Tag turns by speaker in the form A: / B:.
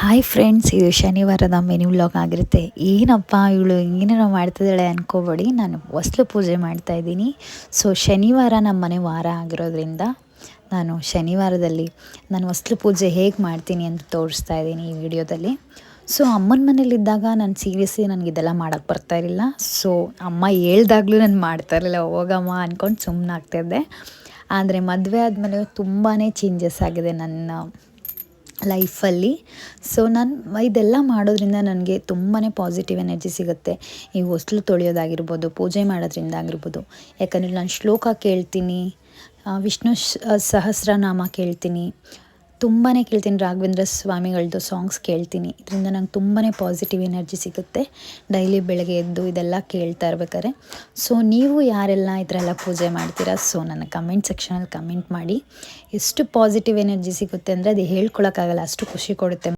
A: Hi friends, ಇದು ಶನಿವಾರದ mini vlog ಆಗಿರುತ್ತೆ. ಏನಪ್ಪ ಇವಳು ಏನೇನೋ ಮಾಡ್ತಿದ್ದಾಳೆ ಅಂದ್ಕೋಬೇಡಿ, ನಾನು ಹೊಸ್ಲು ಪೂಜೆ ಮಾಡ್ತಾಯಿದ್ದೀನಿ. ಸೊ ಶನಿವಾರ ನಮ್ಮ ಮನೆ ವಾರ ಆಗಿರೋದ್ರಿಂದ ನಾನು ಶನಿವಾರದಲ್ಲಿ ನಾನು ಹೊಸ್ಲು ಪೂಜೆ ಹೇಗೆ ಮಾಡ್ತೀನಿ ಅಂತ ತೋರಿಸ್ತಾ ಇದ್ದೀನಿ ಈ ವಿಡಿಯೋದಲ್ಲಿ. ಸೊ ಅಮ್ಮನ ಮನೇಲಿದ್ದಾಗ ನಾನು ಸೀರಿಯಸ್ಲಿ ನನಗಿದೆಲ್ಲ ಮಾಡೋಕ್ಕೆ ಬರ್ತಾಯಿರಲಿಲ್ಲ. ಸೊ ಅಮ್ಮ ಹೇಳ್ದಾಗ್ಲೂ ನಾನು ಮಾಡ್ತಾ ಇರಲಿಲ್ಲ, ಹೋಗಮ್ಮ ಅಂದ್ಕೊಂಡು ಸುಮ್ಮನಾಗ್ತಿದ್ದೆ. ಆದರೆ ಮದುವೆ ಆದಮೇಲೆ ತುಂಬಾ ಚೇಂಜಸ್ ಆಗಿದೆ ನನ್ನ ಲೈಫಲ್ಲಿ. ಸೊ ನಾನು ಇದೆಲ್ಲ ಮಾಡೋದ್ರಿಂದ ನನಗೆ ತುಂಬಾ ಪಾಸಿಟಿವ್ ಎನರ್ಜಿ ಸಿಗುತ್ತೆ. ಈ ಹೊಸ್ಲು ತೊಳೆಯೋದಾಗಿರ್ಬೋದು, ಪೂಜೆ ಮಾಡೋದ್ರಿಂದ ಆಗಿರ್ಬೋದು. ಯಾಕಂದರೆ ನಾನು ಶ್ಲೋಕ ಕೇಳ್ತೀನಿ, ವಿಷ್ಣು ಸಹಸ್ರನಾಮ ಕೇಳ್ತೀನಿ, ತುಂಬಾ ಕೇಳ್ತೀನಿ. ರಾಘವೇಂದ್ರ ಸ್ವಾಮಿಗಳದ್ದು ಸಾಂಗ್ಸ್ ಕೇಳ್ತೀನಿ. ಇದರಿಂದ ನಂಗೆ ತುಂಬಾ ಪಾಸಿಟಿವ್ ಎನರ್ಜಿ ಸಿಗುತ್ತೆ ಡೈಲಿ ಬೆಳಗ್ಗೆ ಎದ್ದು ಇದೆಲ್ಲ ಕೇಳ್ತಾ ಇರ್ಬೇಕಾದ್ರೆ. ಸೊ ನೀವು ಯಾರೆಲ್ಲ ಈ ಥರ ಎಲ್ಲ ಪೂಜೆ ಮಾಡ್ತೀರಾ? ಸೊ ನನ್ನ ಕಮೆಂಟ್ ಸೆಕ್ಷನಲ್ಲಿ ಕಮೆಂಟ್ ಮಾಡಿ. ಎಷ್ಟು ಪಾಸಿಟಿವ್ ಎನರ್ಜಿ ಸಿಗುತ್ತೆ ಅಂದರೆ ಅದು ಹೇಳ್ಕೊಳಕ್ಕಾಗಲ್ಲ, ಅಷ್ಟು ಖುಷಿ ಕೊಡುತ್ತೆ.